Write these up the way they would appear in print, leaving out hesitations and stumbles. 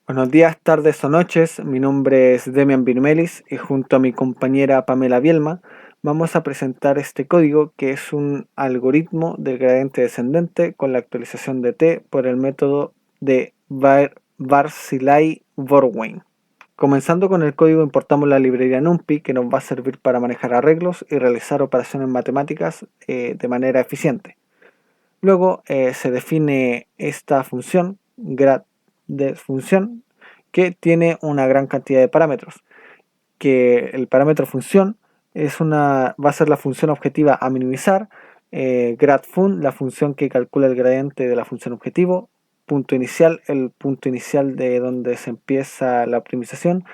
Buenos días, tardes o noches. Mi nombre es Demian Birmelis y junto a mi compañera Pamela Bielma vamos a presentar este código que es un algoritmo del gradiente descendente con la actualización de t por el método de Barzilai-Borwein. Comenzando con el código importamos la librería NumPy que nos va a servir para manejar arreglos y realizar operaciones matemáticas de manera eficiente. Luego se define esta función, grad de función, que tiene una gran cantidad de parámetros. Que el parámetro función va a ser la función objetiva a minimizar, gradFun, la función que calcula el gradiente de la función objetivo, punto inicial, el punto inicial de donde se empieza la optimización,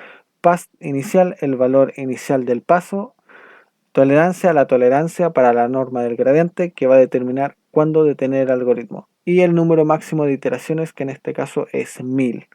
path inicial, el valor inicial del paso, tolerancia, la tolerancia para la norma del gradiente que va a determinar cuándo detener el algoritmo. Y el número máximo de iteraciones, que en este caso es 1000.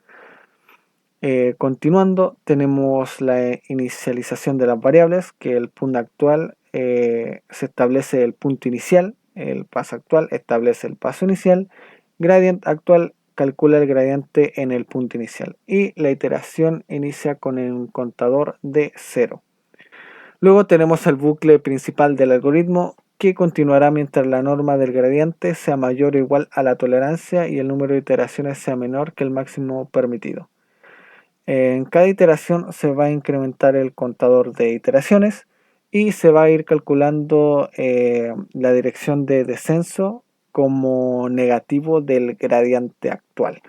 Continuando, tenemos la inicialización de las variables, que el punto actual se establece el punto inicial, el paso actual establece el paso inicial, gradient actual calcula el gradiente en el punto inicial y la iteración inicia con un contador de 0. Luego tenemos el bucle principal del algoritmo que continuará mientras la norma del gradiente sea mayor o igual a la tolerancia y el número de iteraciones sea menor que el máximo permitido. En cada iteración se va a incrementar el contador de iteraciones y se va a ir calculando la dirección de descenso como negativo del gradiente actual.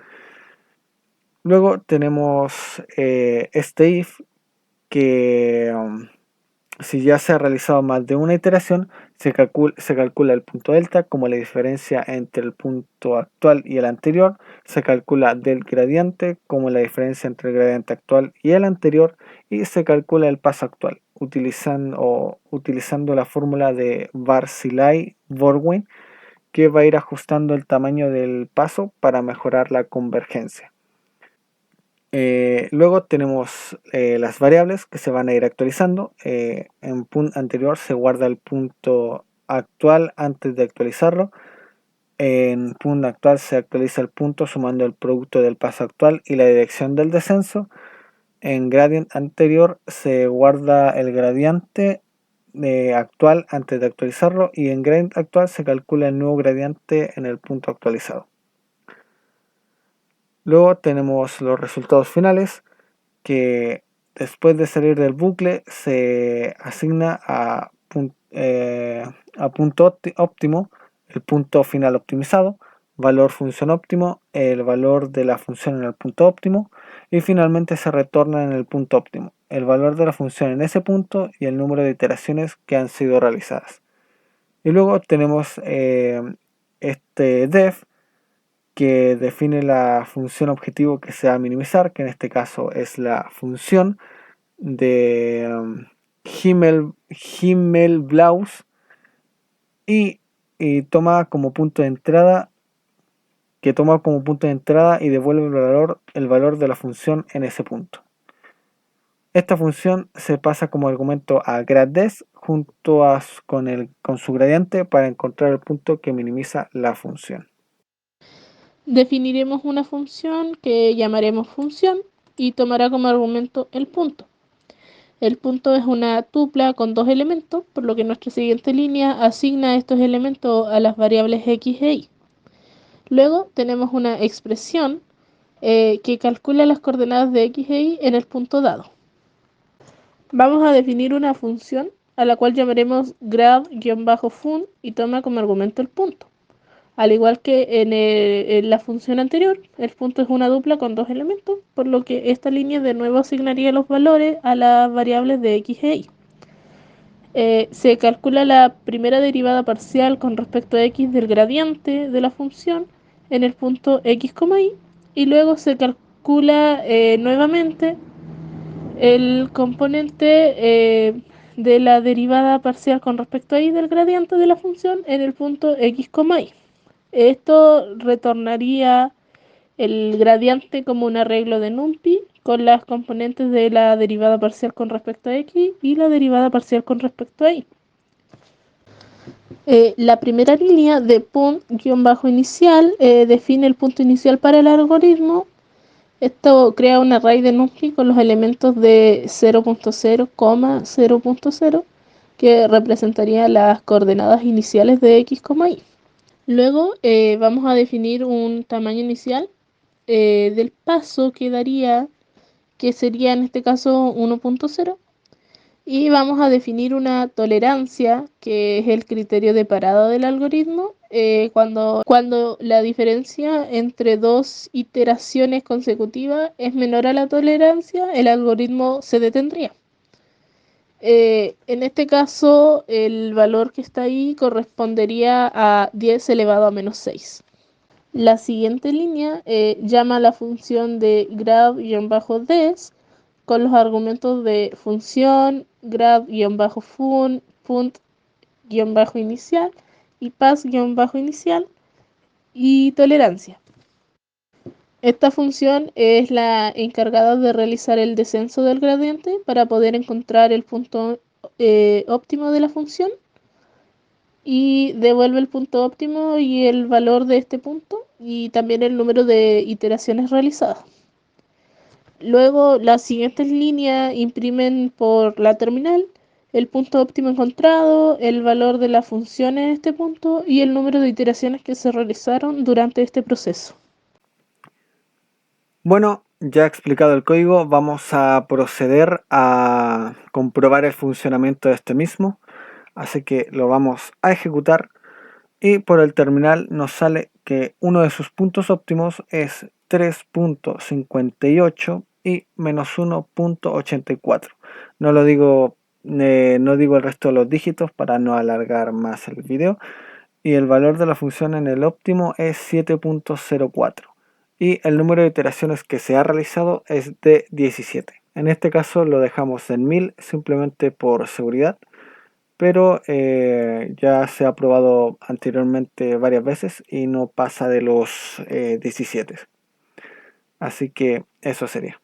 Luego tenemos este if que si ya se ha realizado más de una iteración, se calcula el punto delta como la diferencia entre el punto actual y el anterior, se calcula del gradiente como la diferencia entre el gradiente actual y el anterior, y se calcula el paso actual, utilizando la fórmula de Barzilai-Borwein, que va a ir ajustando el tamaño del paso para mejorar la convergencia. Luego tenemos las variables que se van a ir actualizando. En punto anterior se guarda el punto actual antes de actualizarlo. En punto actual se actualiza el punto sumando el producto del paso actual y la dirección del descenso. En gradient anterior se guarda el gradiente actual antes de actualizarlo y en gradient actual se calcula el nuevo gradiente en el punto actualizado. Luego tenemos los resultados finales, que después de salir del bucle se asigna a punto óptimo el punto final optimizado, valor función óptimo, el valor de la función en el punto óptimo y finalmente se retorna en el punto óptimo el valor de la función en ese punto y el número de iteraciones que han sido realizadas. Y luego tenemos este def que define la función objetivo que se va a minimizar, que en este caso es la función de Himmelblaus y toma como punto de entrada y devuelve el valor de la función en ese punto. Esta función se pasa como argumento a gradDes con su gradiente para encontrar el punto que minimiza la función. Definiremos una función que llamaremos función y tomará como argumento el punto. El punto es una tupla con dos elementos, por lo que nuestra siguiente línea asigna estos elementos a las variables x e y. Luego tenemos una expresión que calcula las coordenadas de x e y en el punto dado. Vamos a definir una función a la cual llamaremos grad-fun y toma como argumento el punto. Al igual que en la función anterior, el punto es una dupla con dos elementos, por lo que esta línea de nuevo asignaría los valores a las variables de x e y. Se calcula la primera derivada parcial con respecto a x del gradiente de la función en el punto x, y luego se calcula nuevamente el componente de la derivada parcial con respecto a y del gradiente de la función en el punto x, y. Esto retornaría el gradiente como un arreglo de NumPy con las componentes de la derivada parcial con respecto a x y la derivada parcial con respecto a y. La primera línea de punt-inicial define el punto inicial para el algoritmo Esto crea un array de NumPy con los elementos de 0.0, 0.0, que representaría las coordenadas iniciales de x, y. Luego vamos a definir un tamaño inicial del paso que daría, que sería en este caso 1.0. Y vamos a definir una tolerancia, que es el criterio de parada del algoritmo, cuando la diferencia entre dos iteraciones consecutivas es menor a la tolerancia, el algoritmo se detendría. En este caso, el valor que está ahí correspondería a 10 elevado a menos 6. La siguiente línea llama a la función de grad-des con los argumentos de función, grad-fun, punt-inicial y pass-inicial y tolerancia. Esta función es la encargada de realizar el descenso del gradiente para poder encontrar el punto óptimo de la función, y devuelve el punto óptimo y el valor de este punto y también el número de iteraciones realizadas. Luego las siguientes líneas imprimen por la terminal el punto óptimo encontrado, el valor de la función en este punto y el número de iteraciones que se realizaron durante este proceso. Bueno, ya explicado el código, vamos a proceder a comprobar el funcionamiento de este mismo. Así que lo vamos a ejecutar y por el terminal nos sale que uno de sus puntos óptimos es 3.58 y menos 1.84. No lo digo, no digo el resto de los dígitos para no alargar más el video. Y el valor de la función en el óptimo es 7.04 y el número de iteraciones que se ha realizado es de 17. En este caso lo dejamos en 1000 simplemente por seguridad, pero ya se ha probado anteriormente varias veces y no pasa de los 17. Así que eso sería.